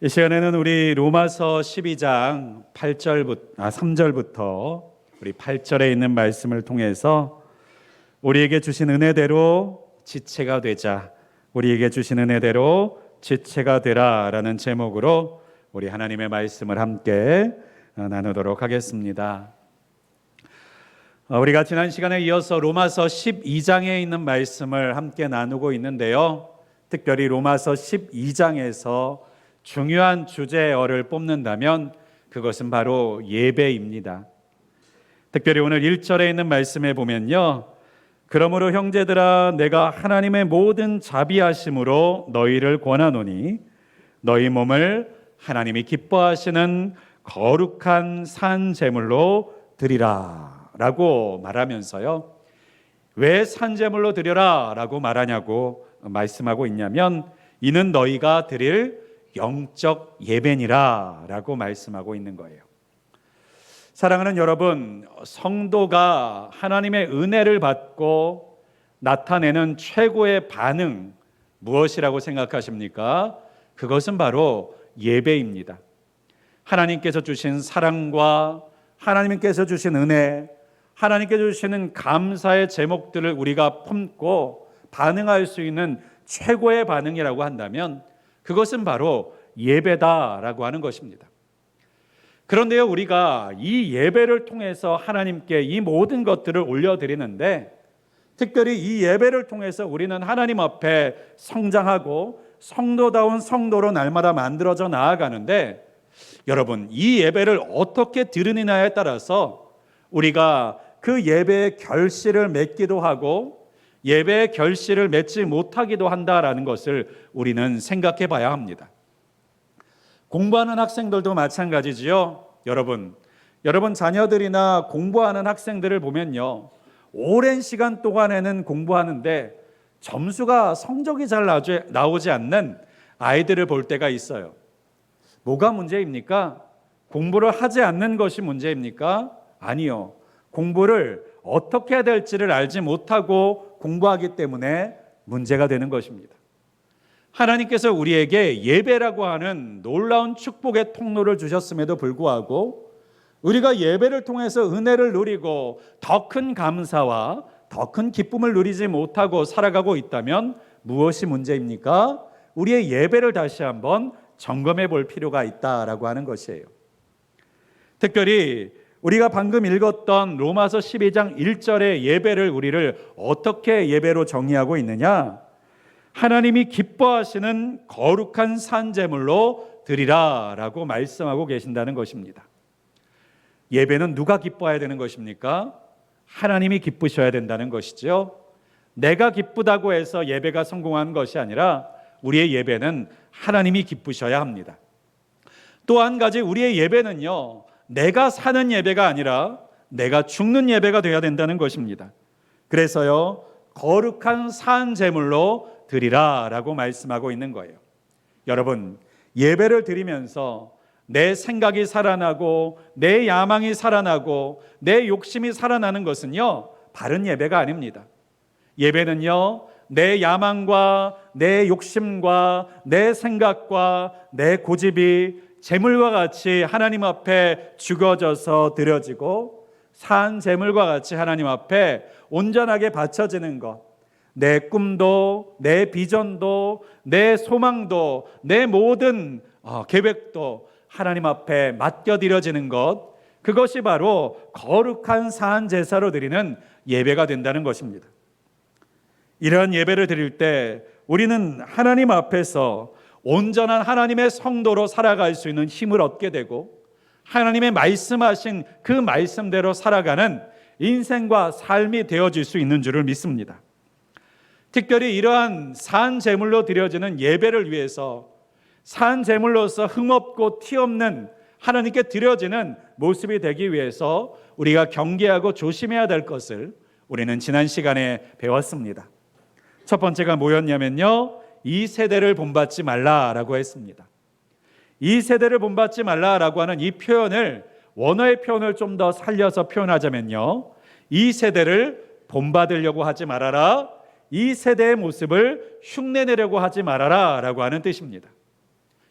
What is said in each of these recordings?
이 시간에는 우리 로마서 12장 3절부터 우리 8절에 있는 말씀을 통해서 우리에게 주신 은혜대로 지체가 되자, 우리에게 주신 은혜대로 지체가 되라라는 제목으로 우리 하나님의 말씀을 함께 나누도록 하겠습니다. 우리가 지난 시간에 이어서 로마서 12장에 있는 말씀을 함께 나누고 있는데요. 특별히 로마서 12장에서 중요한 주제어를 뽑는다면 그것은 바로 예배입니다. 특별히 오늘 1절에 있는 말씀에 보면요, 그러므로 형제들아 내가 하나님의 모든 자비하심으로 너희를 권하노니 너희 몸을 하나님이 기뻐하시는 거룩한 산 제물로 드리라 라고 말하면서요, 왜 산 제물로 드려라 라고 말하냐고 말씀하고 있냐면, 이는 너희가 드릴 영적 예배니라 라고 말씀하고 있는 거예요. 사랑하는 여러분, 성도가 하나님의 은혜를 받고 나타내는 최고의 반응 무엇이라고 생각하십니까? 그것은 바로 예배입니다. 하나님께서 주신 사랑과 하나님께서 주신 은혜, 하나님께서 주시는 감사의 제목들을 우리가 품고 반응할 수 있는 최고의 반응이라고 한다면 그것은 바로 예배다라고 하는 것입니다. 그런데요, 우리가 이 예배를 통해서 하나님께 이 모든 것들을 올려드리는데, 특별히 이 예배를 통해서 우리는 하나님 앞에 성장하고 성도다운 성도로 날마다 만들어져 나아가는데, 여러분, 이 예배를 어떻게 드리느냐에 따라서 우리가 그 예배의 결실을 맺기도 하고 예배의 결실을 맺지 못하기도 한다라는 것을 우리는 생각해 봐야 합니다. 공부하는 학생들도 마찬가지지요. 여러분 자녀들이나 공부하는 학생들을 보면요, 오랜 시간 동안에는 공부하는데 점수가 성적이 잘 나오지 않는 아이들을 볼 때가 있어요. 뭐가 문제입니까? 공부를 하지 않는 것이 문제입니까? 아니요. 공부를 어떻게 해야 될지를 알지 못하고 공부하기 때문에 문제가 되는 것입니다. 하나님께서 우리에게 예배라고 하는 놀라운 축복의 통로를 주셨음에도 불구하고 우리가 예배를 통해서 은혜를 누리고 더 큰 감사와 더 큰 기쁨을 누리지 못하고 살아가고 있다면 무엇이 문제입니까? 우리의 예배를 다시 한번 점검해 볼 필요가 있다라고 하는 것이에요. 특별히 우리가 방금 읽었던 로마서 12장 1절의 예배를 우리를 어떻게 예배로 정의하고 있느냐? 하나님이 기뻐하시는 거룩한 산 제물로 드리라 라고 말씀하고 계신다는 것입니다. 예배는 누가 기뻐해야 되는 것입니까? 하나님이 기쁘셔야 된다는 것이죠. 내가 기쁘다고 해서 예배가 성공한 것이 아니라 우리의 예배는 하나님이 기쁘셔야 합니다. 또 한 가지, 우리의 예배는요, 내가 사는 예배가 아니라 내가 죽는 예배가 되어야 된다는 것입니다. 그래서요, 거룩한 산 제물로 드리라 라고 말씀하고 있는 거예요. 여러분, 예배를 드리면서 내 생각이 살아나고 내 야망이 살아나고 내 욕심이 살아나는 것은요, 바른 예배가 아닙니다. 예배는요, 내 야망과 내 욕심과 내 생각과 내 고집이 제물과 같이 하나님 앞에 죽어져서 드려지고 산 제물과 같이 하나님 앞에 온전하게 바쳐지는 것, 내 꿈도 내 비전도 내 소망도 내 모든 계획도 하나님 앞에 맡겨드려지는 것, 그것이 바로 거룩한 산 제사로 드리는 예배가 된다는 것입니다. 이러한 예배를 드릴 때 우리는 하나님 앞에서 온전한 하나님의 성도로 살아갈 수 있는 힘을 얻게 되고 하나님의 말씀하신 그 말씀대로 살아가는 인생과 삶이 되어질 수 있는 줄을 믿습니다. 특별히 이러한 산 제물로 드려지는 예배를 위해서 산 제물로서 흠없고 티없는 하나님께 드려지는 모습이 되기 위해서 우리가 경계하고 조심해야 될 것을 우리는 지난 시간에 배웠습니다. 첫 번째가 뭐였냐면요, 이 세대를 본받지 말라라고 했습니다. 이 세대를 본받지 말라라고 하는 이 표현을, 원어의 표현을 좀 더 살려서 표현하자면요, 이 세대를 본받으려고 하지 말아라, 이 세대의 모습을 흉내내려고 하지 말아라 라고 하는 뜻입니다.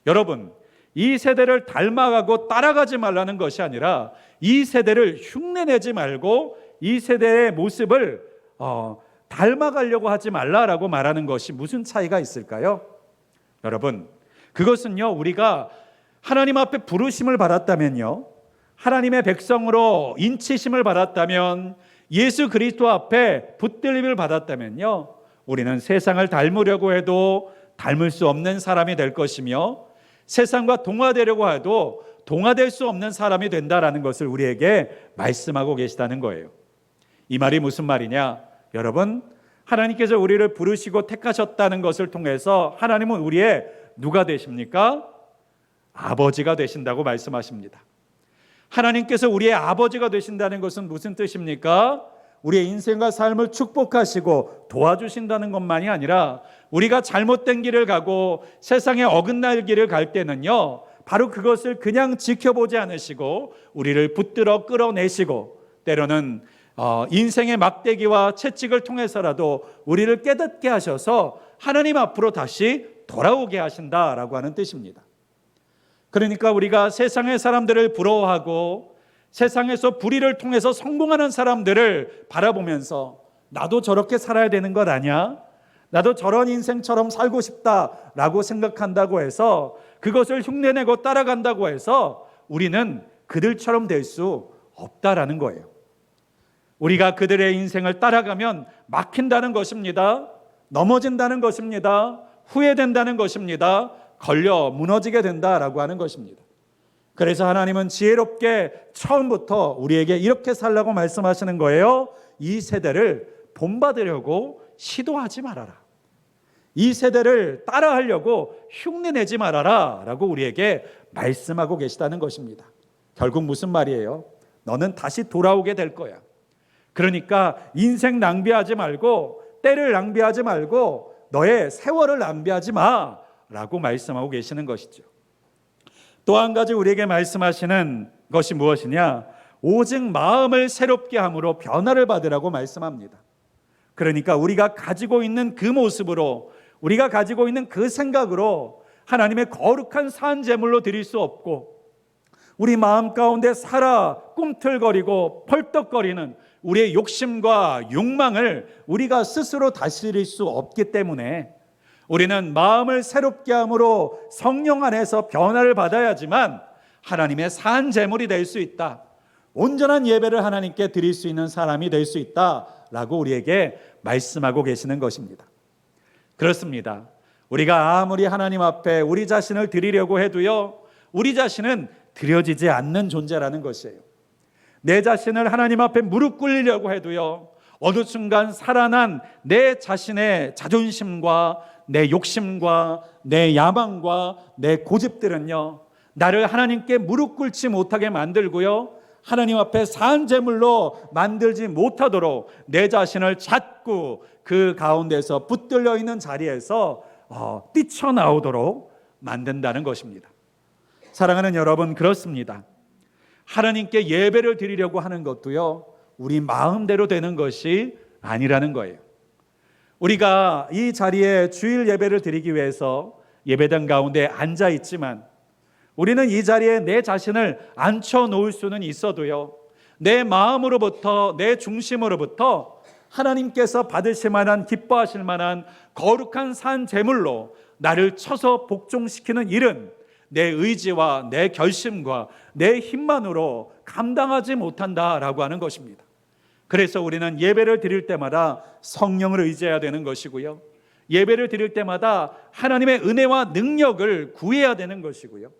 여러분, 이 세대를 닮아가고 따라가지 말라는 것이 아니라 이 세대를 흉내내지 말고 이 세대의 모습을 닮아가려고 하지 말라라고 말하는 것이 무슨 차이가 있을까요? 여러분, 그것은요, 우리가 하나님 앞에 부르심을 받았다면요, 하나님의 백성으로 인치심을 받았다면, 예수 그리스도 앞에 붙들림을 받았다면요, 우리는 세상을 닮으려고 해도 닮을 수 없는 사람이 될 것이며, 세상과 동화되려고 해도 동화될 수 없는 사람이 된다라는 것을 우리에게 말씀하고 계시다는 거예요. 이 말이 무슨 말이냐? 여러분, 하나님께서 우리를 부르시고 택하셨다는 것을 통해서 하나님은 우리의 누가 되십니까? 아버지가 되신다고 말씀하십니다. 하나님께서 우리의 아버지가 되신다는 것은 무슨 뜻입니까? 우리의 인생과 삶을 축복하시고 도와주신다는 것만이 아니라 우리가 잘못된 길을 가고 세상에 어긋날 길을 갈 때는요, 바로 그것을 그냥 지켜보지 않으시고 우리를 붙들어 끌어내시고, 때로는 인생의 막대기와 채찍을 통해서라도 우리를 깨닫게 하셔서 하나님 앞으로 다시 돌아오게 하신다라고 하는 뜻입니다. 그러니까 우리가 세상의 사람들을 부러워하고 세상에서 불의를 통해서 성공하는 사람들을 바라보면서 나도 저렇게 살아야 되는 것 아니야? 나도 저런 인생처럼 살고 싶다라고 생각한다고 해서, 그것을 흉내내고 따라간다고 해서 우리는 그들처럼 될 수 없다라는 거예요. 우리가 그들의 인생을 따라가면 막힌다는 것입니다. 넘어진다는 것입니다. 후회된다는 것입니다. 걸려 무너지게 된다라고 하는 것입니다. 그래서 하나님은 지혜롭게 처음부터 우리에게 이렇게 살라고 말씀하시는 거예요. 이 세대를 본받으려고 시도하지 말아라. 이 세대를 따라하려고 흉내내지 말아라 라고 우리에게 말씀하고 계시다는 것입니다. 결국 무슨 말이에요? 너는 다시 돌아오게 될 거야. 그러니까 인생 낭비하지 말고, 때를 낭비하지 말고, 너의 세월을 낭비하지 마 라고 말씀하고 계시는 것이죠. 또 한 가지 우리에게 말씀하시는 것이 무엇이냐? 오직 마음을 새롭게 함으로 변화를 받으라고 말씀합니다. 그러니까 우리가 가지고 있는 그 모습으로, 우리가 가지고 있는 그 생각으로 하나님의 거룩한 산 제물로 드릴 수 없고, 우리 마음 가운데 살아 꿈틀거리고 펄떡거리는 우리의 욕심과 욕망을 우리가 스스로 다스릴 수 없기 때문에 우리는 마음을 새롭게 함으로 성령 안에서 변화를 받아야지만 하나님의 산 제물이 될 수 있다, 온전한 예배를 하나님께 드릴 수 있는 사람이 될 수 있다라고 우리에게 말씀하고 계시는 것입니다. 그렇습니다. 우리가 아무리 하나님 앞에 우리 자신을 드리려고 해도요, 우리 자신은 드려지지 않는 존재라는 것이에요. 내 자신을 하나님 앞에 무릎 꿇리려고 해도요, 어느 순간 살아난 내 자신의 자존심과 내 욕심과 내 야망과 내 고집들은요, 나를 하나님께 무릎 꿇지 못하게 만들고요, 하나님 앞에 산 제물로 만들지 못하도록 내 자신을 자꾸 그 가운데서 붙들려 있는 자리에서 뛰쳐나오도록 만든다는 것입니다. 사랑하는 여러분, 그렇습니다. 하나님께 예배를 드리려고 하는 것도요, 우리 마음대로 되는 것이 아니라는 거예요. 우리가 이 자리에 주일 예배를 드리기 위해서 예배당 가운데 앉아 있지만, 우리는 이 자리에 내 자신을 앉혀 놓을 수는 있어도요, 내 마음으로부터, 내 중심으로부터 하나님께서 받으실 만한, 기뻐하실 만한 거룩한 산 제물로 나를 쳐서 복종시키는 일은 내 의지와 내 결심과 내 힘만으로 감당하지 못한다라고 하는 것입니다. 그래서 우리는 예배를 드릴 때마다 성령을 의지해야 되는 것이고요, 예배를 드릴 때마다 하나님의 은혜와 능력을 구해야 되는 것이고요,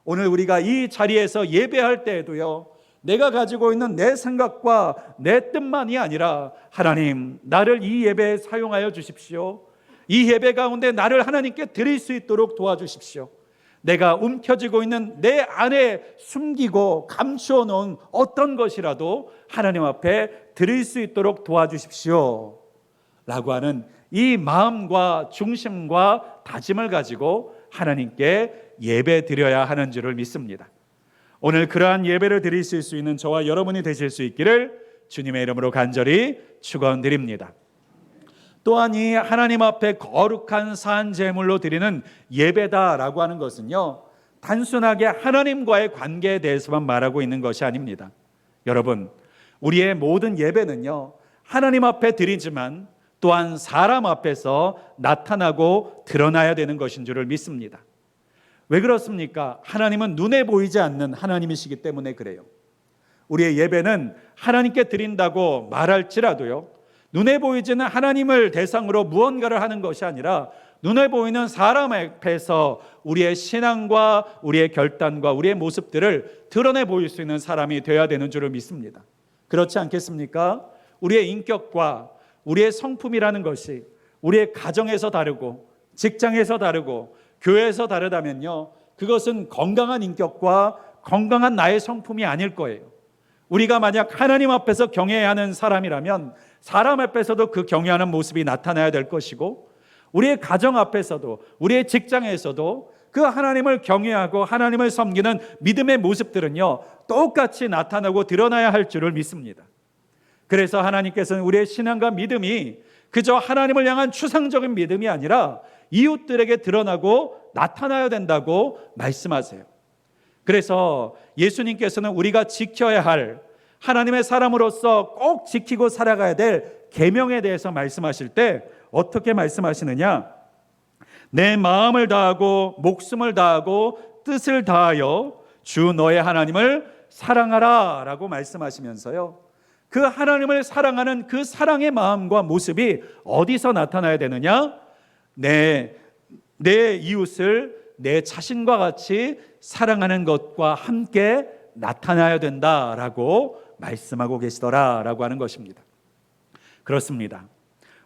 오늘 우리가 이 자리에서 예배할 때에도요, 내가 가지고 있는 내 생각과 내 뜻만이 아니라, 하나님, 나를 이 예배에 사용하여 주십시오. 이 예배 가운데 나를 하나님께 드릴 수 있도록 도와주십시오. 내가 움켜쥐고 있는 내 안에 숨기고 감추어 놓은 어떤 것이라도 하나님 앞에 드릴 수 있도록 도와주십시오 라고 하는 이 마음과 중심과 다짐을 가지고 하나님께 예배 드려야 하는 줄을 믿습니다. 오늘 그러한 예배를 드리실 수 있는 저와 여러분이 되실 수 있기를 주님의 이름으로 간절히 축원드립니다. 또한 이 하나님 앞에 거룩한 산 제물로 드리는 예배다라고 하는 것은요, 단순하게 하나님과의 관계에 대해서만 말하고 있는 것이 아닙니다. 여러분, 우리의 모든 예배는요, 하나님 앞에 드리지만 또한 사람 앞에서 나타나고 드러나야 되는 것인 줄을 믿습니다. 왜 그렇습니까? 하나님은 눈에 보이지 않는 하나님이시기 때문에 그래요. 우리의 예배는 하나님께 드린다고 말할지라도요, 눈에 보이지는 하나님을 대상으로 무언가를 하는 것이 아니라 눈에 보이는 사람 앞에서 우리의 신앙과 우리의 결단과 우리의 모습들을 드러내 보일 수 있는 사람이 되어야 되는 줄을 믿습니다. 그렇지 않겠습니까? 우리의 인격과 우리의 성품이라는 것이 우리의 가정에서 다르고 직장에서 다르고 교회에서 다르다면요, 그것은 건강한 인격과 건강한 나의 성품이 아닐 거예요. 우리가 만약 하나님 앞에서 경외해야 하는 사람이라면 사람 앞에서도 그 경외하는 모습이 나타나야 될 것이고, 우리의 가정 앞에서도 우리의 직장에서도 그 하나님을 경외하고 하나님을 섬기는 믿음의 모습들은요, 똑같이 나타나고 드러나야 할 줄을 믿습니다. 그래서 하나님께서는 우리의 신앙과 믿음이 그저 하나님을 향한 추상적인 믿음이 아니라 이웃들에게 드러나고 나타나야 된다고 말씀하세요. 그래서 예수님께서는 우리가 지켜야 할 하나님의 사람으로서 꼭 지키고 살아가야 될 계명에 대해서 말씀하실 때 어떻게 말씀하시느냐? 내 마음을 다하고 목숨을 다하고 뜻을 다하여 주 너의 하나님을 사랑하라 라고 말씀하시면서요, 그 하나님을 사랑하는 그 사랑의 마음과 모습이 어디서 나타나야 되느냐? 내 이웃을 내 자신과 같이 사랑하는 것과 함께 나타나야 된다라고 말씀하고 계시더라라고 하는 것입니다. 그렇습니다.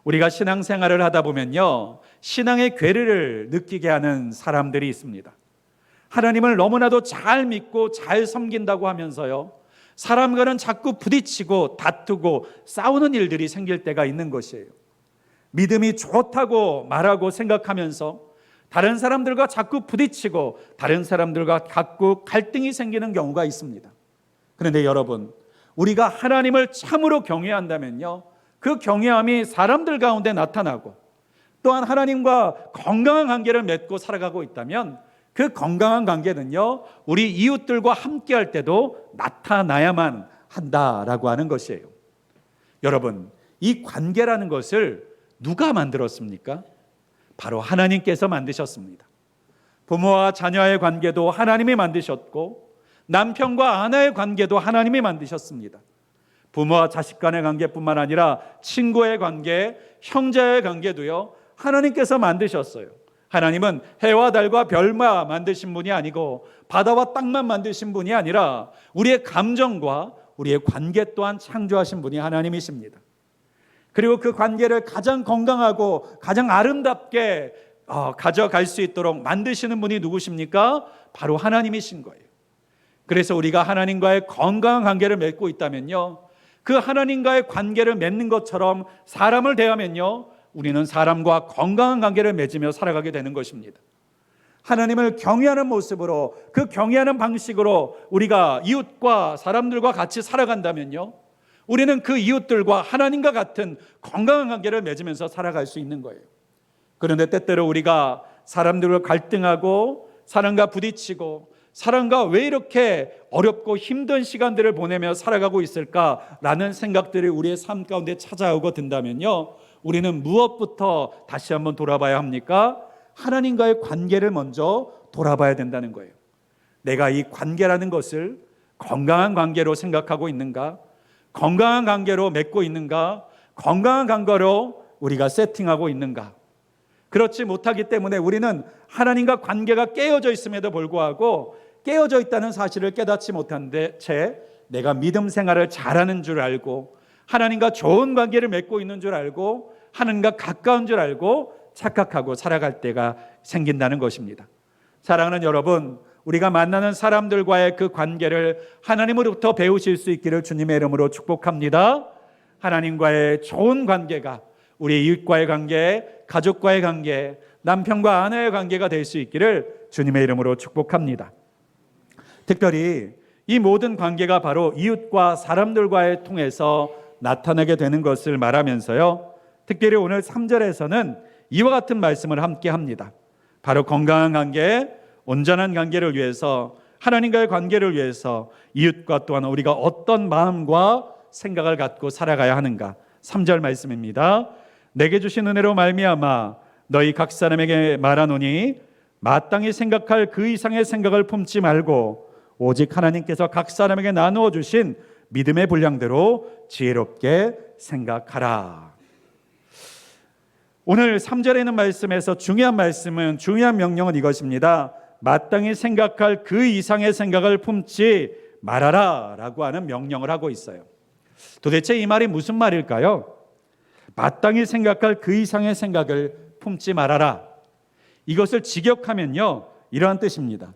우리가 신앙생활을 하다 보면요, 신앙의 괴리를 느끼게 하는 사람들이 있습니다. 하나님을 너무나도 잘 믿고 잘 섬긴다고 하면서요, 사람과는 자꾸 부딪히고 다투고 싸우는 일들이 생길 때가 있는 것이에요. 믿음이 좋다고 말하고 생각하면서 다른 사람들과 자꾸 부딪히고 다른 사람들과 자꾸 갈등이 생기는 경우가 있습니다. 그런데 여러분, 우리가 하나님을 참으로 경외한다면요, 그 경외함이 사람들 가운데 나타나고 또한 하나님과 건강한 관계를 맺고 살아가고 있다면 그 건강한 관계는요, 우리 이웃들과 함께 할 때도 나타나야만 한다라고 하는 것이에요. 여러분, 이 관계라는 것을 누가 만들었습니까? 바로 하나님께서 만드셨습니다. 부모와 자녀의 관계도 하나님이 만드셨고, 남편과 아내의 관계도 하나님이 만드셨습니다. 부모와 자식 간의 관계뿐만 아니라 친구의 관계, 형제의 관계도요, 하나님께서 만드셨어요. 하나님은 해와 달과 별만 만드신 분이 아니고 바다와 땅만 만드신 분이 아니라 우리의 감정과 우리의 관계 또한 창조하신 분이 하나님이십니다. 그리고 그 관계를 가장 건강하고 가장 아름답게 가져갈 수 있도록 만드시는 분이 누구십니까? 바로 하나님이신 거예요. 그래서 우리가 하나님과의 건강한 관계를 맺고 있다면요, 그 하나님과의 관계를 맺는 것처럼 사람을 대하면요, 우리는 사람과 건강한 관계를 맺으며 살아가게 되는 것입니다. 하나님을 경외하는 모습으로, 그 경외하는 방식으로 우리가 이웃과 사람들과 같이 살아간다면요, 우리는 그 이웃들과 하나님과 같은 건강한 관계를 맺으면서 살아갈 수 있는 거예요. 그런데 때때로 우리가 사람들과 갈등하고 사람과 부딪히고 사람과 왜 이렇게 어렵고 힘든 시간들을 보내며 살아가고 있을까라는 생각들이 우리의 삶 가운데 찾아오고 든다면요, 우리는 무엇부터 다시 한번 돌아봐야 합니까? 하나님과의 관계를 먼저 돌아봐야 된다는 거예요. 내가 이 관계라는 것을 건강한 관계로 생각하고 있는가? 건강한 관계로 맺고 있는가? 건강한 관계로 우리가 세팅하고 있는가? 그렇지 못하기 때문에 우리는 하나님과 관계가 깨어져 있음에도 불구하고 깨어져 있다는 사실을 깨닫지 못한 채 내가 믿음 생활을 잘하는 줄 알고 하나님과 좋은 관계를 맺고 있는 줄 알고 하나님과 가까운 줄 알고 착각하고 살아갈 때가 생긴다는 것입니다. 사랑하는 여러분, 우리가 만나는 사람들과의 그 관계를 하나님으로부터 배우실 수 있기를 주님의 이름으로 축복합니다. 하나님과의 좋은 관계가 우리 이웃과의 관계, 가족과의 관계, 남편과 아내의 관계가 될 수 있기를 주님의 이름으로 축복합니다. 특별히 이 모든 관계가 바로 이웃과 사람들과의 통해서 나타나게 되는 것을 말하면서요, 특별히 오늘 3절에서는 이와 같은 말씀을 함께 합니다. 바로 건강한 관계, 온전한 관계를 위해서, 하나님과의 관계를 위해서 이웃과 또한 우리가 어떤 마음과 생각을 갖고 살아가야 하는가. 3절 말씀입니다. 내게 주신 은혜로 말미암아 너희 각 사람에게 말하노니 마땅히 생각할 그 이상의 생각을 품지 말고 오직 하나님께서 각 사람에게 나누어 주신 믿음의 분량대로 지혜롭게 생각하라. 오늘 3절에 있는 말씀에서 중요한 명령은 이것입니다. 마땅히 생각할 그 이상의 생각을 품지 말아라 라고 하는 명령을 하고 있어요. 도대체 이 말이 무슨 말일까요? 마땅히 생각할 그 이상의 생각을 품지 말아라. 이것을 직역하면요, 이러한 뜻입니다.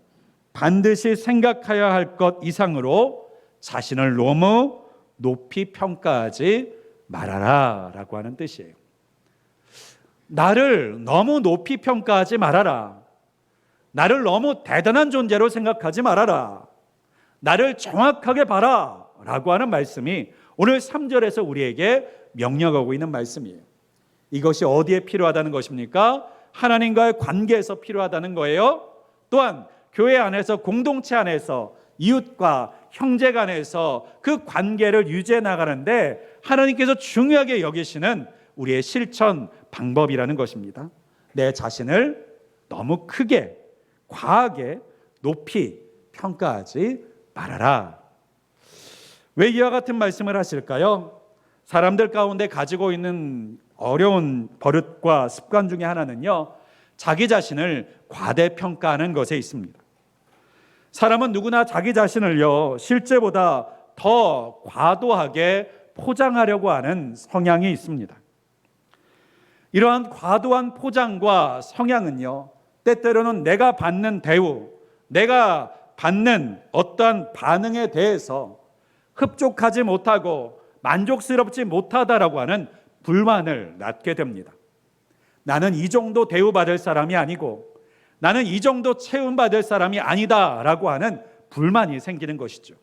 반드시 생각해야 할 것 이상으로 자신을 너무 높이 평가하지 말아라 라고 하는 뜻이에요. 나를 너무 높이 평가하지 말아라. 나를 너무 대단한 존재로 생각하지 말아라. 나를 정확하게 봐라 라고 하는 말씀이 오늘 3절에서 우리에게 명령하고 있는 말씀이에요. 이것이 어디에 필요하다는 것입니까? 하나님과의 관계에서 필요하다는 거예요. 또한 교회 안에서, 공동체 안에서, 이웃과 형제 간에서 그 관계를 유지해 나가는데 하나님께서 중요하게 여기시는 우리의 실천 방법이라는 것입니다. 내 자신을 너무 크게, 과하게, 높이 평가하지 말아라. 왜 이와 같은 말씀을 하실까요? 사람들 가운데 가지고 있는 어려운 버릇과 습관 중에 하나는요, 자기 자신을 과대평가하는 것에 있습니다. 사람은 누구나 자기 자신을요, 실제보다 더 과도하게 포장하려고 하는 성향이 있습니다. 이러한 과도한 포장과 성향은요, 때때로는 내가 받는 대우, 내가 받는 어떠한 반응에 대해서 흡족하지 못하고 만족스럽지 못하다라고 하는 불만을 낳게 됩니다. 나는 이 정도 대우받을 사람이 아니고 나는 이 정도 채움받을 사람이 아니다라고 하는 불만이 생기는 것이죠.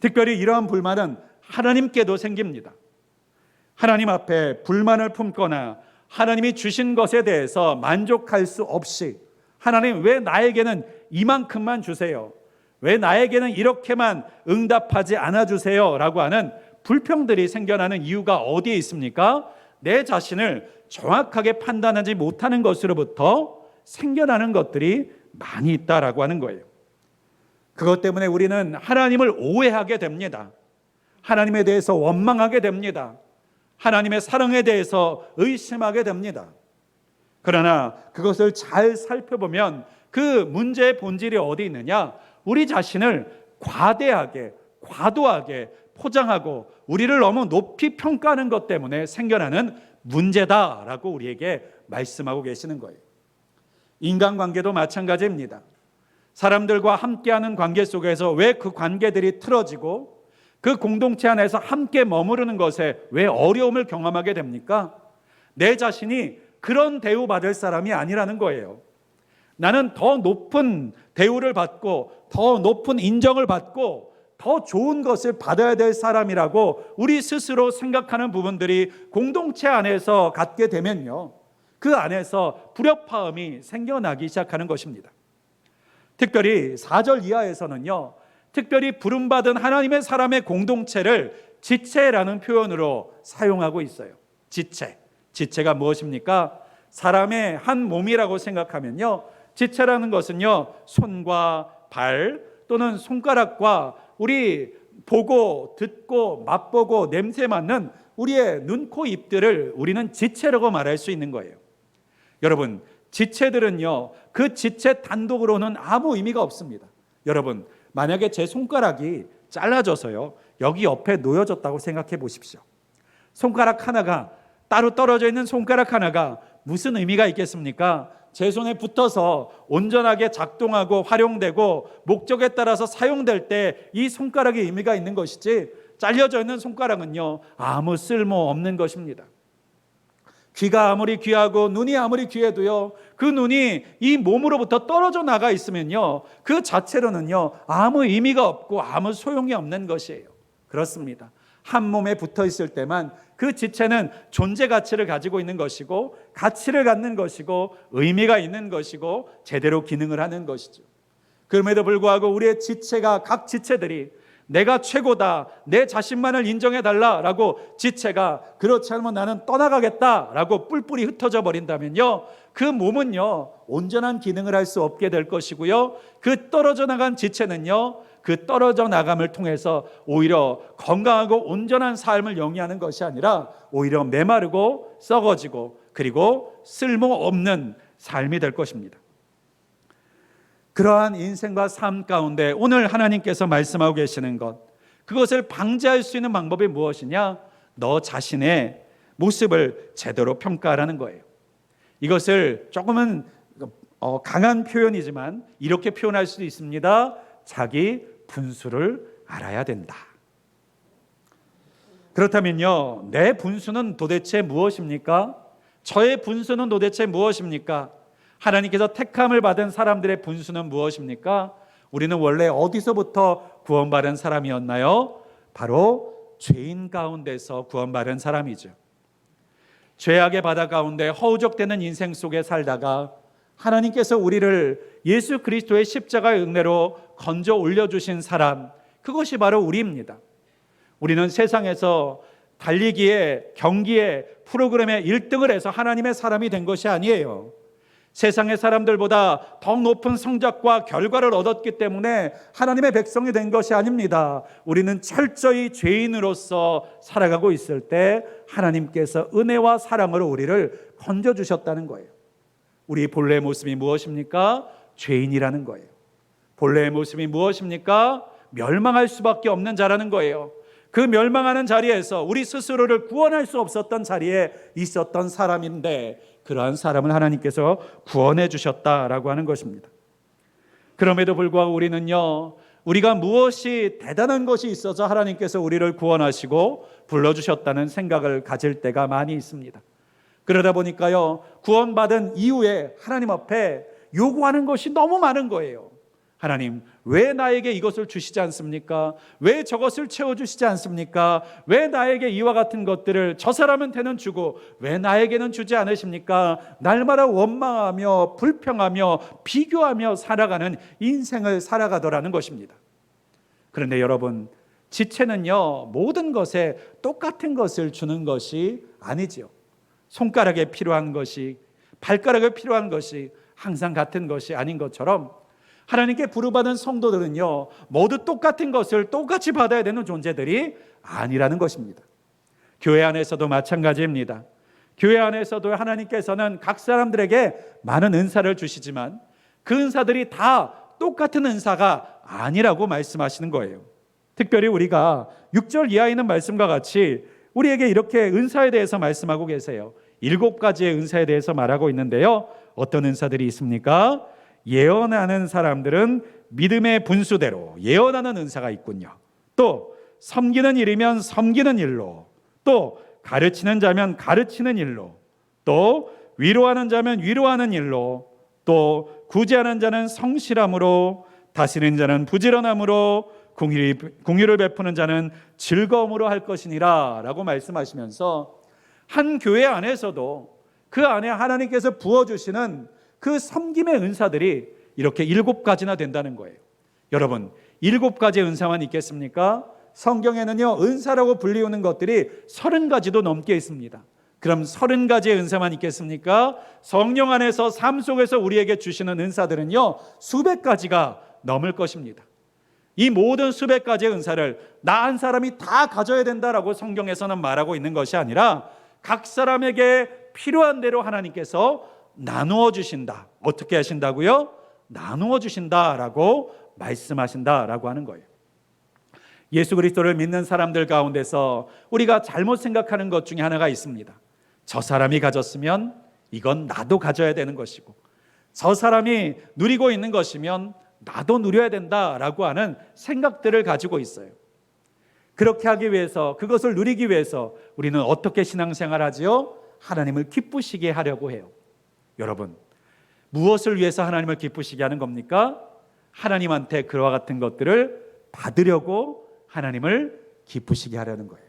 특별히 이러한 불만은 하나님께도 생깁니다. 하나님 앞에 불만을 품거나 하나님이 주신 것에 대해서 만족할 수 없이, 하나님 왜 나에게는 이만큼만 주세요? 왜 나에게는 이렇게만 응답하지 않아 주세요? 라고 하는 불평들이 생겨나는 이유가 어디에 있습니까? 내 자신을 정확하게 판단하지 못하는 것으로부터 생겨나는 것들이 많이 있다라고 하는 거예요. 그것 때문에 우리는 하나님을 오해하게 됩니다. 하나님에 대해서 원망하게 됩니다. 하나님의 사랑에 대해서 의심하게 됩니다. 그러나 그것을 잘 살펴보면 그 문제의 본질이 어디 있느냐? 우리 자신을 과대하게, 과도하게 포장하고 우리를 너무 높이 평가하는 것 때문에 생겨나는 문제다라고 우리에게 말씀하고 계시는 거예요. 인간관계도 마찬가지입니다. 사람들과 함께하는 관계 속에서 왜 그 관계들이 틀어지고 그 공동체 안에서 함께 머무르는 것에 왜 어려움을 경험하게 됩니까? 내 자신이 그런 대우받을 사람이 아니라는 거예요. 나는 더 높은 대우를 받고 더 높은 인정을 받고 더 좋은 것을 받아야 될 사람이라고 우리 스스로 생각하는 부분들이 공동체 안에서 갖게 되면요, 그 안에서 불협화음이 생겨나기 시작하는 것입니다. 특별히 4절 이하에서는요, 특별히 부름받은 하나님의 사람의 공동체를 지체라는 표현으로 사용하고 있어요. 지체가 무엇입니까? 사람의 한 몸이라고 생각하면요, 지체라는 것은요, 손과 발 또는 손가락과 우리 보고 듣고 맛보고 냄새 맡는 우리의 눈, 코, 입들을 우리는 지체라고 말할 수 있는 거예요. 여러분, 지체들은요, 그 지체 단독으로는 아무 의미가 없습니다. 여러분, 만약에 제 손가락이 잘라져서요, 여기 옆에 놓여졌다고 생각해 보십시오. 손가락 하나가, 따로 떨어져 있는 손가락 하나가 무슨 의미가 있겠습니까? 제 손에 붙어서 온전하게 작동하고 활용되고 목적에 따라서 사용될 때 이 손가락의 의미가 있는 것이지, 잘려져 있는 손가락은요, 아무 쓸모 없는 것입니다. 귀가 아무리 귀하고 눈이 아무리 귀해도요, 그 눈이 이 몸으로부터 떨어져 나가 있으면요, 그 자체로는요 아무 의미가 없고 아무 소용이 없는 것이에요. 그렇습니다. 한 몸에 붙어 있을 때만 그 지체는 존재 가치를 가지고 있는 것이고 가치를 갖는 것이고 의미가 있는 것이고 제대로 기능을 하는 것이죠. 그럼에도 불구하고 우리의 지체가 각 지체들이 내가 최고다, 내 자신만을 인정해달라라고 지체가 그렇지 않으면 나는 떠나가겠다라고 뿔뿔이 흩어져 버린다면요, 그 몸은요 온전한 기능을 할 수 없게 될 것이고요, 그 떨어져 나간 지체는요 그 떨어져 나감을 통해서 오히려 건강하고 온전한 삶을 영위하는 것이 아니라 오히려 메마르고 썩어지고 그리고 쓸모없는 삶이 될 것입니다. 그러한 인생과 삶 가운데 오늘 하나님께서 말씀하고 계시는 것, 그것을 방지할 수 있는 방법이 무엇이냐? 너 자신의 모습을 제대로 평가하라는 거예요. 이것을 조금은 강한 표현이지만 이렇게 표현할 수도 있습니다. 자기 분수를 알아야 된다. 그렇다면요, 내 분수는 도대체 무엇입니까? 저의 분수는 도대체 무엇입니까? 하나님께서 택함을 받은 사람들의 분수는 무엇입니까? 우리는 원래 어디서부터 구원받은 사람이었나요? 바로 죄인 가운데서 구원받은 사람이죠. 죄악의 바다 가운데 허우적대는 인생 속에 살다가 하나님께서 우리를 예수 그리스도의 십자가의 은혜로 건져 올려주신 사람, 그것이 바로 우리입니다. 우리는 세상에서 달리기에, 경기에, 프로그램에 1등을 해서 하나님의 사람이 된 것이 아니에요. 세상의 사람들보다 더 높은 성적과 결과를 얻었기 때문에 하나님의 백성이 된 것이 아닙니다. 우리는 철저히 죄인으로서 살아가고 있을 때 하나님께서 은혜와 사랑으로 우리를 건져주셨다는 거예요. 우리 본래의 모습이 무엇입니까? 죄인이라는 거예요. 본래의 모습이 무엇입니까? 멸망할 수밖에 없는 자라는 거예요. 그 멸망하는 자리에서 우리 스스로를 구원할 수 없었던 자리에 있었던 사람인데 그러한 사람을 하나님께서 구원해 주셨다라고 하는 것입니다. 그럼에도 불구하고 우리는요, 우리가 무엇이 대단한 것이 있어서 하나님께서 우리를 구원하시고 불러주셨다는 생각을 가질 때가 많이 있습니다. 그러다 보니까요, 구원받은 이후에 하나님 앞에 요구하는 것이 너무 많은 거예요. 하나님, 왜 나에게 이것을 주시지 않습니까? 왜 저것을 채워주시지 않습니까? 왜 나에게 이와 같은 것들을 저 사람한테는 주고 왜 나에게는 주지 않으십니까? 날마다 원망하며 불평하며 비교하며 살아가는 인생을 살아가더라는 것입니다. 그런데 여러분, 지체는요, 모든 것에 똑같은 것을 주는 것이 아니지요. 손가락에 필요한 것이, 발가락에 필요한 것이 항상 같은 것이 아닌 것처럼 하나님께 부르받은 성도들은요, 모두 똑같은 것을 똑같이 받아야 되는 존재들이 아니라는 것입니다. 교회 안에서도 마찬가지입니다. 교회 안에서도 하나님께서는 각 사람들에게 많은 은사를 주시지만 그 은사들이 다 똑같은 은사가 아니라고 말씀하시는 거예요. 특별히 우리가 6절 이하에 있는 말씀과 같이 우리에게 이렇게 은사에 대해서 말씀하고 계세요. 7가지의 은사에 대해서 말하고 있는데요, 어떤 은사들이 있습니까? 예언하는 사람들은 믿음의 분수대로 예언하는 은사가 있군요. 또 섬기는 일이면 섬기는 일로, 또 가르치는 자면 가르치는 일로, 또 위로하는 자면 위로하는 일로, 또 구제하는 자는 성실함으로, 다스리는 자는 부지런함으로, 공의를 베푸는 자는 즐거움으로 할 것이니라 라고 말씀하시면서 한 교회 안에서도 그 안에 하나님께서 부어주시는 그 섬김의 은사들이 이렇게 7가지나 된다는 거예요. 여러분, 7가지의 은사만 있겠습니까? 성경에는요, 은사라고 불리우는 것들이 30가지도 넘게 있습니다. 그럼 30가지의 은사만 있겠습니까? 성령 안에서 삶 속에서 우리에게 주시는 은사들은요, 수백 가지가 넘을 것입니다. 이 모든 수백 가지의 은사를 나 한 사람이 다 가져야 된다라고 성경에서는 말하고 있는 것이 아니라 각 사람에게 필요한 대로 하나님께서 나누어 주신다. 어떻게 하신다고요? 나누어 주신다라고 말씀하신다라고 하는 거예요. 예수 그리스도를 믿는 사람들 가운데서 우리가 잘못 생각하는 것 중에 하나가 있습니다. 저 사람이 가졌으면 이건 나도 가져야 되는 것이고, 저 사람이 누리고 있는 것이면 나도 누려야 된다라고 하는 생각들을 가지고 있어요. 그렇게 하기 위해서, 그것을 누리기 위해서 우리는 어떻게 신앙생활하지요? 하나님을 기쁘시게 하려고 해요. 여러분, 무엇을 위해서 하나님을 기쁘시게 하는 겁니까? 하나님한테 그와 같은 것들을 받으려고 하나님을 기쁘시게 하려는 거예요.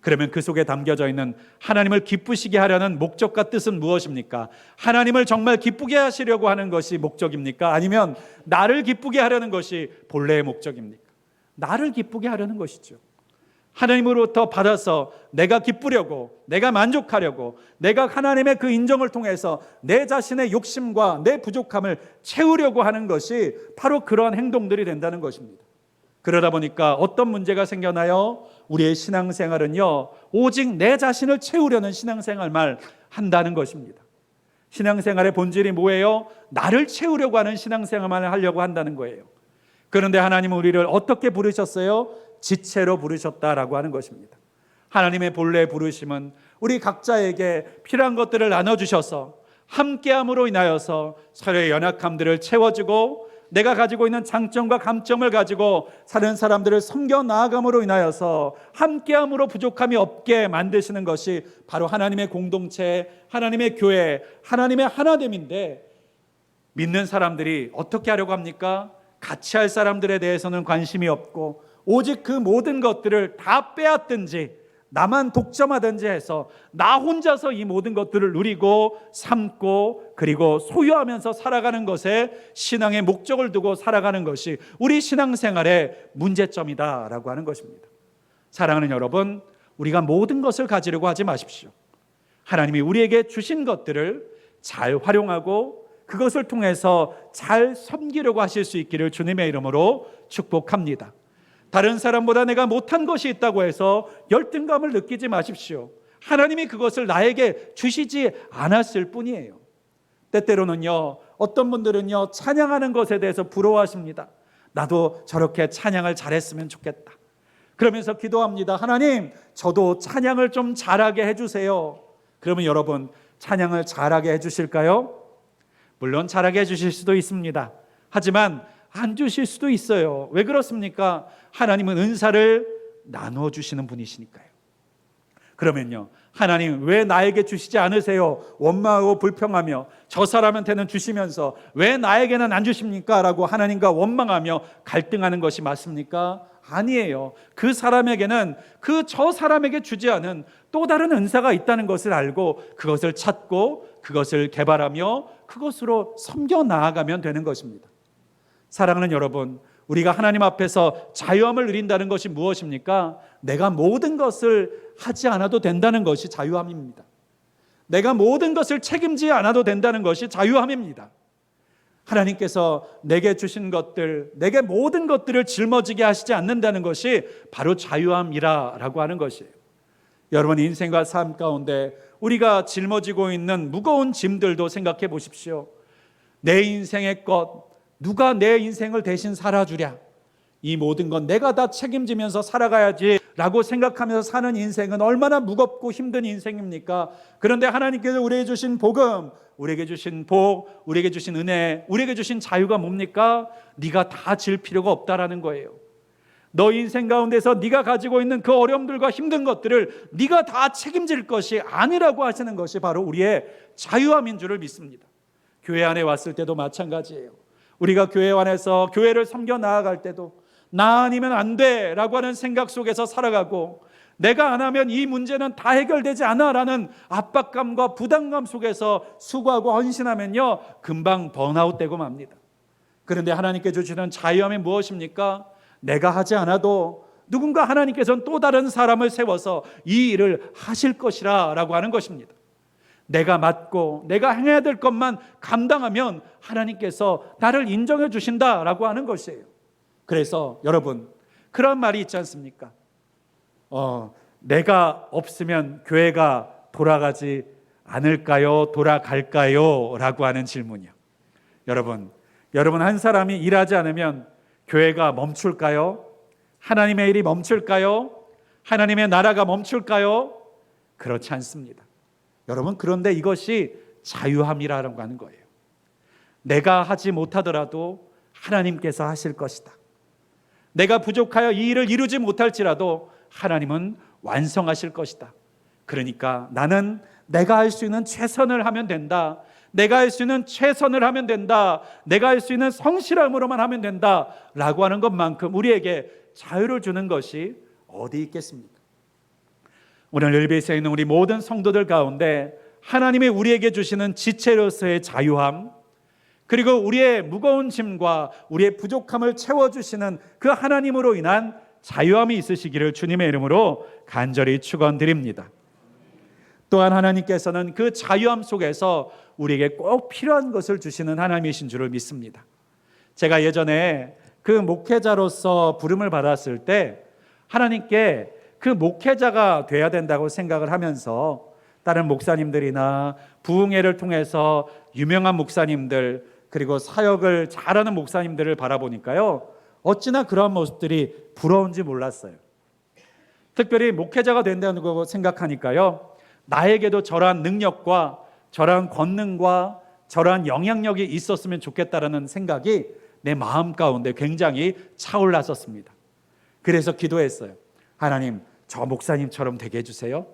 그러면 그 속에 담겨져 있는 하나님을 기쁘시게 하려는 목적과 뜻은 무엇입니까? 하나님을 정말 기쁘게 하시려고 하는 것이 목적입니까? 아니면 나를 기쁘게 하려는 것이 본래의 목적입니까? 나를 기쁘게 하려는 것이죠. 하나님으로부터 받아서 내가 기쁘려고, 내가 만족하려고, 내가 하나님의 그 인정을 통해서 내 자신의 욕심과 내 부족함을 채우려고 하는 것이 바로 그러한 행동들이 된다는 것입니다. 그러다 보니까 어떤 문제가 생겨나요? 우리의 신앙생활은요, 오직 내 자신을 채우려는 신앙생활만 한다는 것입니다. 신앙생활의 본질이 뭐예요? 나를 채우려고 하는 신앙생활만 하려고 한다는 거예요. 그런데 하나님은 우리를 어떻게 부르셨어요? 지체로 부르셨다라고 하는 것입니다. 하나님의 본래 부르심은 우리 각자에게 필요한 것들을 나눠주셔서 함께함으로 인하여서 서로의 연약함들을 채워주고, 내가 가지고 있는 장점과 감점을 가지고 사는 사람들을 섬겨 나아감으로 인하여서 함께함으로 부족함이 없게 만드시는 것이 바로 하나님의 공동체, 하나님의 교회, 하나님의 하나됨인데, 믿는 사람들이 어떻게 하려고 합니까? 같이 할 사람들에 대해서는 관심이 없고 오직 그 모든 것들을 다 빼앗든지 나만 독점하든지 해서 나 혼자서 이 모든 것들을 누리고 삼고 그리고 소유하면서 살아가는 것에 신앙의 목적을 두고 살아가는 것이 우리 신앙생활의 문제점이다라고 하는 것입니다. 사랑하는 여러분, 우리가 모든 것을 가지려고 하지 마십시오. 하나님이 우리에게 주신 것들을 잘 활용하고 그것을 통해서 잘 섬기려고 하실 수 있기를 주님의 이름으로 축복합니다. 다른 사람보다 내가 못한 것이 있다고 해서 열등감을 느끼지 마십시오. 하나님이 그것을 나에게 주시지 않았을 뿐이에요. 때때로는요, 어떤 분들은요, 찬양하는 것에 대해서 부러워하십니다. 나도 저렇게 찬양을 잘했으면 좋겠다. 그러면서 기도합니다. 하나님, 저도 찬양을 좀 잘하게 해주세요. 그러면 여러분, 찬양을 잘하게 해주실까요? 물론 잘하게 해주실 수도 있습니다. 하지만 안 주실 수도 있어요. 왜 그렇습니까? 하나님은 은사를 나눠주시는 분이시니까요. 그러면요, 하나님 왜 나에게 주시지 않으세요? 원망하고 불평하며 저 사람한테는 주시면서 왜 나에게는 안 주십니까? 라고 하나님과 원망하며 갈등하는 것이 맞습니까? 아니에요. 그 사람에게는 저 사람에게 주지 않은 또 다른 은사가 있다는 것을 알고 그것을 찾고 그것을 개발하며 그것으로 섬겨 나아가면 되는 것입니다. 사랑하는 여러분, 우리가 하나님 앞에서 자유함을 누린다는 것이 무엇입니까? 내가 모든 것을 하지 않아도 된다는 것이 자유함입니다. 내가 모든 것을 책임지지 않아도 된다는 것이 자유함입니다. 하나님께서 내게 주신 것들, 내게 모든 것들을 짊어지게 하시지 않는다는 것이 바로 자유함이라고 하는 것이에요. 여러분, 인생과 삶 가운데 우리가 짊어지고 있는 무거운 짐들도 생각해 보십시오. 내 인생의 것, 누가 내 인생을 대신 살아주랴? 이 모든 건 내가 다 책임지면서 살아가야지 라고 생각하면서 사는 인생은 얼마나 무겁고 힘든 인생입니까? 그런데 하나님께서 우리에게 주신 복음, 우리에게 주신 복, 우리에게 주신 은혜, 우리에게 주신 자유가 뭡니까? 네가 다 질 필요가 없다라는 거예요. 너 인생 가운데서 네가 가지고 있는 그 어려움들과 힘든 것들을 네가 다 책임질 것이 아니라고 하시는 것이 바로 우리의 자유함인 줄을 믿습니다. 교회 안에 왔을 때도 마찬가지예요. 우리가 교회 안에서 교회를 섬겨 나아갈 때도 나 아니면 안 돼 라고 하는 생각 속에서 살아가고 내가 안 하면 이 문제는 다 해결되지 않아 라는 압박감과 부담감 속에서 수고하고 헌신하면요, 금방 번아웃 되고 맙니다. 그런데 하나님께 주시는 자유함이 무엇입니까? 내가 하지 않아도 누군가 하나님께서는 또 다른 사람을 세워서 이 일을 하실 것이라 라고 하는 것입니다. 내가 맡고 내가 행해야 될 것만 감당하면 하나님께서 나를 인정해 주신다라고 하는 것이에요. 그래서 여러분, 그런 말이 있지 않습니까? 내가 없으면 교회가 돌아가지 않을까요? 돌아갈까요? 라고 하는 질문이요. 여러분 한 사람이 일하지 않으면 교회가 멈출까요? 하나님의 일이 멈출까요? 하나님의 나라가 멈출까요? 그렇지 않습니다. 여러분, 그런데 이것이 자유함이라고 하는 거예요. 내가 하지 못하더라도 하나님께서 하실 것이다. 내가 부족하여 이 일을 이루지 못할지라도 하나님은 완성하실 것이다. 그러니까 나는 내가 할 수 있는 최선을 하면 된다. 내가 할 수 있는 최선을 하면 된다. 내가 할 수 있는 성실함으로만 하면 된다 라고 하는 것만큼 우리에게 자유를 주는 것이 어디 있겠습니까? 오늘 일베시에 있는 우리 모든 성도들 가운데 하나님이 우리에게 주시는 지체로서의 자유함, 그리고 우리의 무거운 짐과 우리의 부족함을 채워주시는 그 하나님으로 인한 자유함이 있으시기를 주님의 이름으로 간절히 축원드립니다. 또한 하나님께서는 그 자유함 속에서 우리에게 꼭 필요한 것을 주시는 하나님이신 줄을 믿습니다. 제가 예전에 그 목회자로서 부름을 받았을 때 하나님께 그 목회자가 돼야 된다고 생각을 하면서 다른 목사님들이나 부흥회를 통해서 유명한 목사님들, 그리고 사역을 잘하는 목사님들을 바라보니까요, 어찌나 그런 모습들이 부러운지 몰랐어요. 특별히 목회자가 된다는 거 생각하니까요, 나에게도 저러한 능력과 저러한 권능과 저러한 영향력이 있었으면 좋겠다라는 생각이 내 마음 가운데 굉장히 차올랐었습니다. 그래서 기도했어요. 하나님, 저 목사님처럼 되게 해주세요.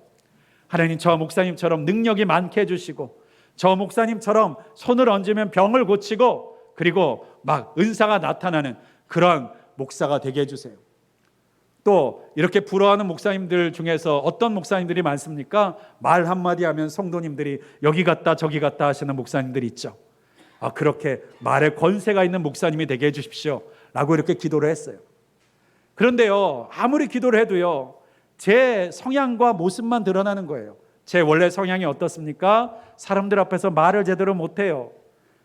하나님, 저 목사님처럼 능력이 많게 해주시고, 저 목사님처럼 손을 얹으면 병을 고치고, 그리고 막 은사가 나타나는 그런 목사가 되게 해주세요. 또 이렇게 부러워하는 목사님들 중에서 어떤 목사님들이 많습니까? 말 한마디 하면 성도님들이 여기 갔다 저기 갔다 하시는 목사님들이 있죠. 그렇게 말에 권세가 있는 목사님이 되게 해주십시오 라고 이렇게 기도를 했어요. 그런데요, 아무리 기도를 해도요, 제 성향과 모습만 드러나는 거예요. 제 원래 성향이 어떻습니까? 사람들 앞에서 말을 제대로 못해요.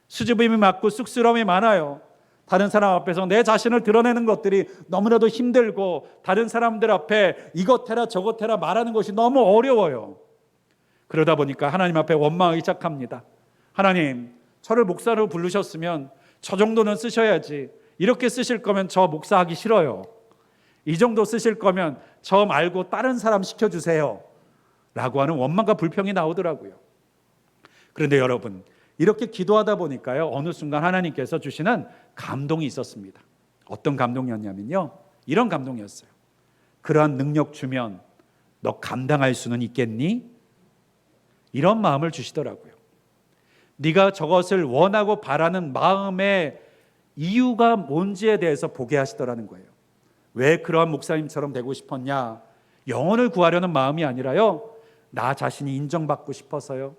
수줍음이 많고 쑥스러움이 많아요. 다른 사람 앞에서 내 자신을 드러내는 것들이 너무나도 힘들고, 다른 사람들 앞에 이것 해라 저것 해라 말하는 것이 너무 어려워요. 그러다 보니까 하나님 앞에 원망하기 시작합니다. 하나님, 저를 목사로 부르셨으면 저 정도는 쓰셔야지. 이렇게 쓰실 거면 저 목사하기 싫어요. 이 정도 쓰실 거면 저 말고 다른 사람 시켜주세요 라고 하는 원망과 불평이 나오더라고요. 그런데 여러분, 이렇게 기도하다 보니까요, 어느 순간 하나님께서 주시는 감동이 있었습니다. 어떤 감동이었냐면요, 이런 감동이었어요. 그러한 능력 주면 너 감당할 수는 있겠니? 이런 마음을 주시더라고요. 네가 저것을 원하고 바라는 마음의 이유가 뭔지에 대해서 보게 하시더라는 거예요. 왜 그러한 목사님처럼 되고 싶었냐? 영혼을 구하려는 마음이 아니라요, 나 자신이 인정받고 싶어서요,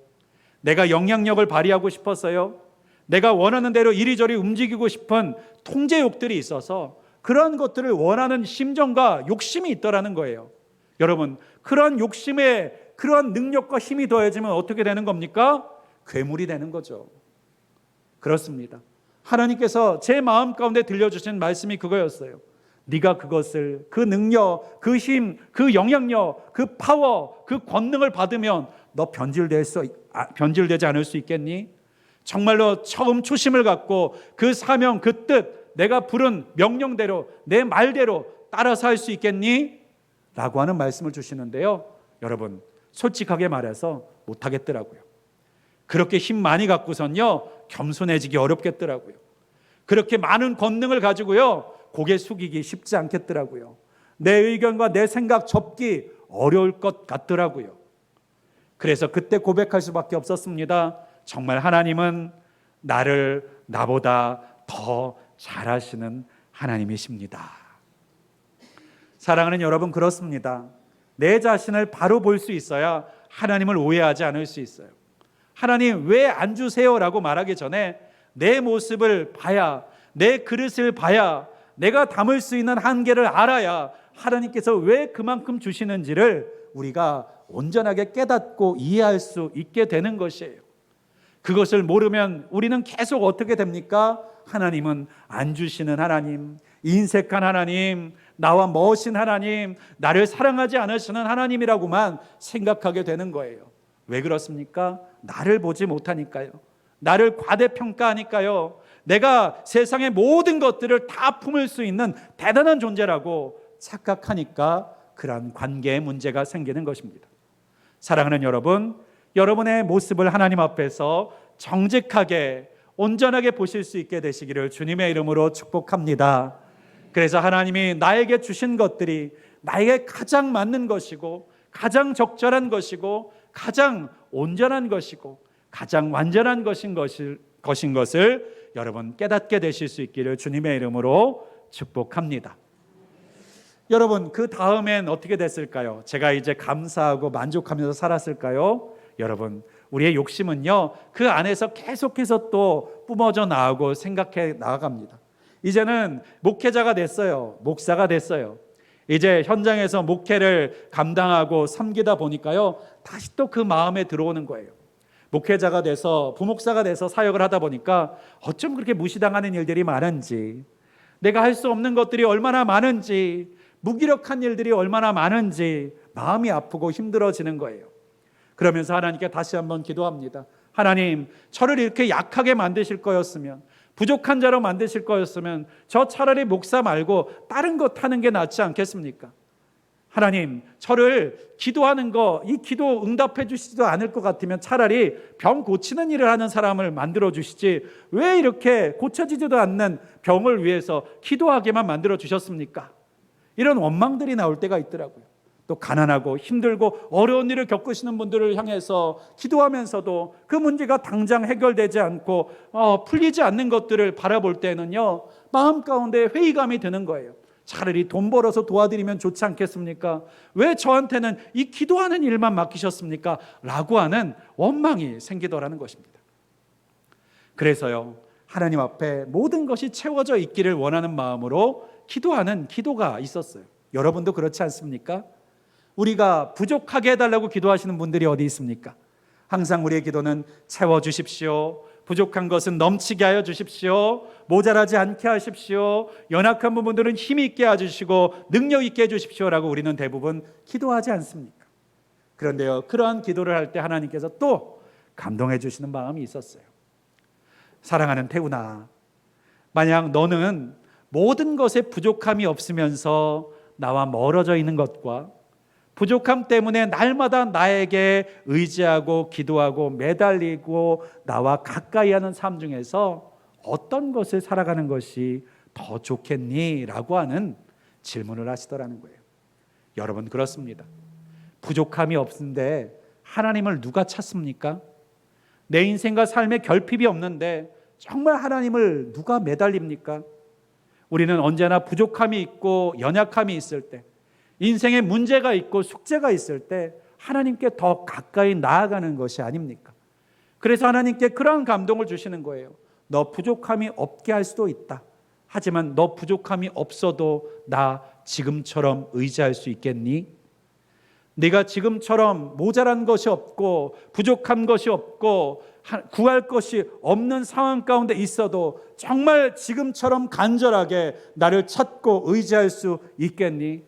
내가 영향력을 발휘하고 싶어서요, 내가 원하는 대로 이리저리 움직이고 싶은 통제욕들이 있어서 그런 것들을 원하는 심정과 욕심이 있더라는 거예요. 여러분, 그런 욕심에 그런 능력과 힘이 더해지면 어떻게 되는 겁니까? 괴물이 되는 거죠. 그렇습니다. 하나님께서 제 마음 가운데 들려주신 말씀이 그거였어요. 네가 그것을, 그 능력, 그 힘, 그 영향력, 그 파워, 그 권능을 받으면 너 변질되지 않을 수 있겠니? 정말로 처음 초심을 갖고 그 사명, 그 뜻, 내가 부른 명령대로, 내 말대로 따라서 할 수 있겠니? 라고 하는 말씀을 주시는데요, 여러분, 솔직하게 말해서 못하겠더라고요. 그렇게 힘 많이 갖고선요, 겸손해지기 어렵겠더라고요. 그렇게 많은 권능을 가지고요, 고개 숙이기 쉽지 않겠더라고요. 내 의견과 내 생각 접기 어려울 것 같더라고요. 그래서 그때 고백할 수밖에 없었습니다. 정말 하나님은 나를 나보다 더 잘하시는 하나님이십니다. 사랑하는 여러분, 그렇습니다. 내 자신을 바로 볼 수 있어야 하나님을 오해하지 않을 수 있어요. 하나님 왜 안 주세요? 라고 말하기 전에 내 모습을 봐야, 내 그릇을 봐야, 내가 담을 수 있는 한계를 알아야 하나님께서 왜 그만큼 주시는지를 우리가 온전하게 깨닫고 이해할 수 있게 되는 것이에요. 그것을 모르면 우리는 계속 어떻게 됩니까? 하나님은 안 주시는 하나님, 인색한 하나님, 나와 머신 하나님, 나를 사랑하지 않으시는 하나님이라고만 생각하게 되는 거예요. 왜 그렇습니까? 나를 보지 못하니까요. 나를 과대평가하니까요. 내가 세상의 모든 것들을 다 품을 수 있는 대단한 존재라고 착각하니까 그런 관계에 문제가 생기는 것입니다. 사랑하는 여러분, 여러분의 모습을 하나님 앞에서 정직하게 온전하게 보실 수 있게 되시기를 주님의 이름으로 축복합니다. 그래서 하나님이 나에게 주신 것들이 나에게 가장 맞는 것이고, 가장 적절한 것이고, 가장 온전한 것이고, 가장 완전한 것인 것을 여러분 깨닫게 되실 수 있기를 주님의 이름으로 축복합니다. 여러분, 그 다음엔 어떻게 됐을까요? 제가 이제 감사하고 만족하면서 살았을까요? 여러분, 우리의 욕심은요, 그 안에서 계속해서 또 뿜어져 나오고 생각해 나아갑니다. 이제는 목회자가 됐어요. 목사가 됐어요. 이제 현장에서 목회를 감당하고 섬기다 보니까요, 다시 또 그 마음에 들어오는 거예요. 목회자가 돼서, 부목사가 돼서 사역을 하다 보니까 어쩜 그렇게 무시당하는 일들이 많은지, 내가 할 수 없는 것들이 얼마나 많은지, 무기력한 일들이 얼마나 많은지 마음이 아프고 힘들어지는 거예요. 그러면서 하나님께 다시 한번 기도합니다. 하나님, 저를 이렇게 약하게 만드실 거였으면, 부족한 자로 만드실 거였으면 저 차라리 목사 말고 다른 것 하는 게 낫지 않겠습니까? 하나님, 저를 기도하는 거, 이 기도 응답해 주시지도 않을 것 같으면 차라리 병 고치는 일을 하는 사람을 만들어 주시지, 왜 이렇게 고쳐지지도 않는 병을 위해서 기도하게만 만들어 주셨습니까? 이런 원망들이 나올 때가 있더라고요. 또 가난하고 힘들고 어려운 일을 겪으시는 분들을 향해서 기도하면서도 그 문제가 당장 해결되지 않고 풀리지 않는 것들을 바라볼 때는요, 마음 가운데 회의감이 드는 거예요. 차라리 돈 벌어서 도와드리면 좋지 않겠습니까? 왜 저한테는 이 기도하는 일만 맡기셨습니까? 라고 하는 원망이 생기더라는 것입니다. 그래서요, 하나님 앞에 모든 것이 채워져 있기를 원하는 마음으로 기도하는 기도가 있었어요. 여러분도 그렇지 않습니까? 우리가 부족하게 해달라고 기도하시는 분들이 어디 있습니까? 항상 우리의 기도는 채워주십시오, 부족한 것은 넘치게 하여 주십시오, 모자라지 않게 하십시오, 연약한 부분들은 힘 있게 해주시고 능력 있게 해주십시오라고 우리는 대부분 기도하지 않습니까? 그런데요, 그러한 기도를 할 때 하나님께서 또 감동해 주시는 마음이 있었어요. 사랑하는 태훈아, 만약 너는 모든 것에 부족함이 없으면서 나와 멀어져 있는 것과 부족함 때문에 날마다 나에게 의지하고 기도하고 매달리고 나와 가까이 하는 삶 중에서 어떤 것을 살아가는 것이 더 좋겠니? 라고 하는 질문을 하시더라는 거예요. 여러분, 그렇습니다. 부족함이 없는데 하나님을 누가 찾습니까? 내 인생과 삶에 결핍이 없는데 정말 하나님을 누가 매달립니까? 우리는 언제나 부족함이 있고 연약함이 있을 때, 인생에 문제가 있고 숙제가 있을 때 하나님께 더 가까이 나아가는 것이 아닙니까? 그래서 하나님께 그러한 감동을 주시는 거예요. 너 부족함이 없게 할 수도 있다. 하지만 너 부족함이 없어도 나 지금처럼 의지할 수 있겠니? 네가 지금처럼 모자란 것이 없고 부족한 것이 없고 구할 것이 없는 상황 가운데 있어도 정말 지금처럼 간절하게 나를 찾고 의지할 수 있겠니?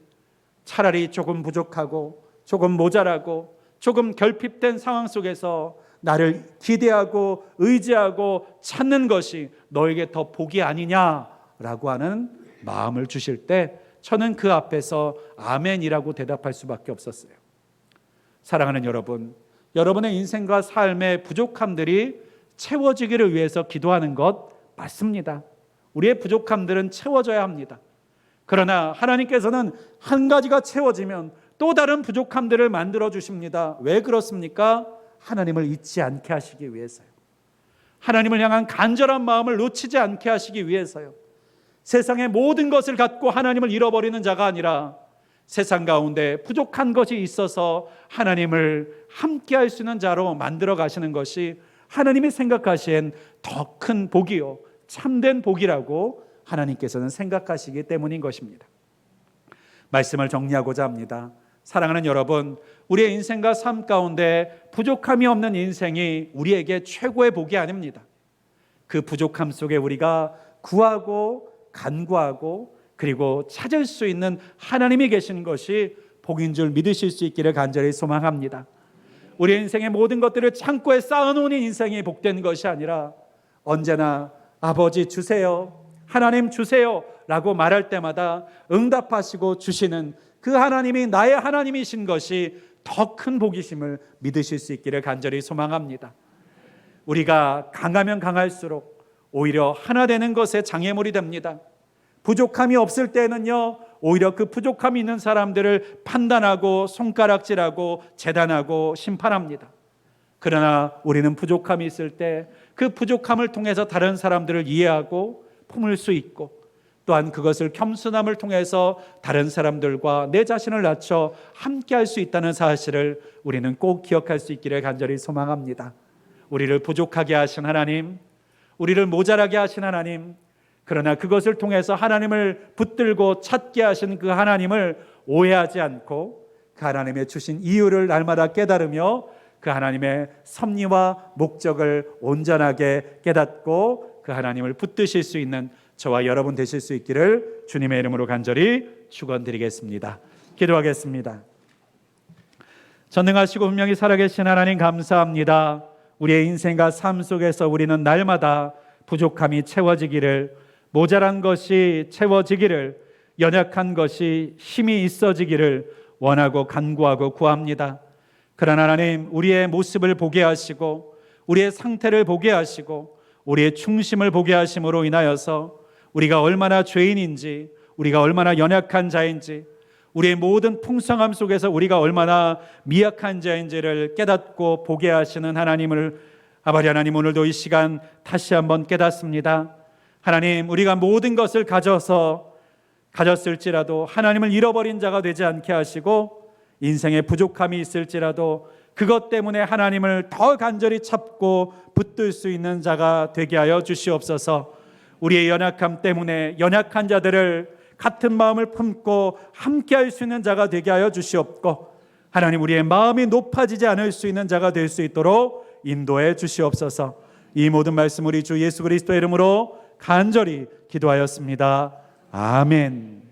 차라리 조금 부족하고 조금 모자라고 조금 결핍된 상황 속에서 나를 기대하고 의지하고 찾는 것이 너에게 더 복이 아니냐라고 하는 마음을 주실 때 저는 그 앞에서 아멘이라고 대답할 수밖에 없었어요. 사랑하는 여러분, 여러분의 인생과 삶의 부족함들이 채워지기를 위해서 기도하는 것 맞습니다. 우리의 부족함들은 채워져야 합니다. 그러나 하나님께서는 한 가지가 채워지면 또 다른 부족함들을 만들어 주십니다. 왜 그렇습니까? 하나님을 잊지 않게 하시기 위해서요. 하나님을 향한 간절한 마음을 놓치지 않게 하시기 위해서요. 세상의 모든 것을 갖고 하나님을 잃어버리는 자가 아니라 세상 가운데 부족한 것이 있어서 하나님을 함께 할 수 있는 자로 만들어 가시는 것이 하나님이 생각하시엔 더 큰 복이요, 참된 복이라고 하나님께서는 생각하시기 때문인 것입니다. 말씀을 정리하고자 합니다. 사랑하는 여러분, 우리의 인생과 삶 가운데 부족함이 없는 인생이 우리에게 최고의 복이 아닙니다. 그 부족함 속에 우리가 구하고 간구하고 그리고 찾을 수 있는 하나님이 계신 것이 복인 줄 믿으실 수 있기를 간절히 소망합니다. 우리 인생의 모든 것들을 창고에 쌓아놓은 인생이 복된 것이 아니라 언제나 아버지 주세요, 하나님 주세요 라고 말할 때마다 응답하시고 주시는 그 하나님이 나의 하나님이신 것이 더 큰 복이심을 믿으실 수 있기를 간절히 소망합니다. 우리가 강하면 강할수록 오히려 하나 되는 것에 장애물이 됩니다. 부족함이 없을 때는요, 오히려 그 부족함이 있는 사람들을 판단하고 손가락질하고 재단하고 심판합니다. 그러나 우리는 부족함이 있을 때 그 부족함을 통해서 다른 사람들을 이해하고 품을 수 있고 또한 그것을 겸손함을 통해서 다른 사람들과 내 자신을 낮춰 함께 할 수 있다는 사실을 우리는 꼭 기억할 수 있기를 간절히 소망합니다. 우리를 부족하게 하신 하나님, 우리를 모자라게 하신 하나님, 그러나 그것을 통해서 하나님을 붙들고 찾게 하신 그 하나님을 오해하지 않고 그 하나님의 주신 이유를 날마다 깨달으며 그 하나님의 섭리와 목적을 온전하게 깨닫고 그 하나님을 붙드실 수 있는 저와 여러분 되실 수 있기를 주님의 이름으로 간절히 축원드리겠습니다. 기도하겠습니다. 전능하시고 분명히 살아계신 하나님 감사합니다. 우리의 인생과 삶 속에서 우리는 날마다 부족함이 채워지기를, 모자란 것이 채워지기를, 연약한 것이 힘이 있어지기를 원하고 간구하고 구합니다. 그러나 하나님, 우리의 모습을 보게 하시고 우리의 상태를 보게 하시고 우리의 충심을 보게 하심으로 인하여서 우리가 얼마나 죄인인지, 우리가 얼마나 연약한 자인지, 우리의 모든 풍성함 속에서 우리가 얼마나 미약한 자인지를 깨닫고 보게 하시는 하나님을, 아버지 하나님, 오늘도 이 시간 다시 한번 깨닫습니다. 하나님, 우리가 모든 것을 가졌을지라도 하나님을 잃어버린 자가 되지 않게 하시고, 인생에 부족함이 있을지라도 그것 때문에 하나님을 더 간절히 찾고 붙들 수 있는 자가 되게 하여 주시옵소서. 우리의 연약함 때문에 연약한 자들을 같은 마음을 품고 함께 할 수 있는 자가 되게 하여 주시옵고, 하나님, 우리의 마음이 높아지지 않을 수 있는 자가 될 수 있도록 인도해 주시옵소서. 이 모든 말씀 우리 주 예수 그리스도의 이름으로 간절히 기도하였습니다. 아멘.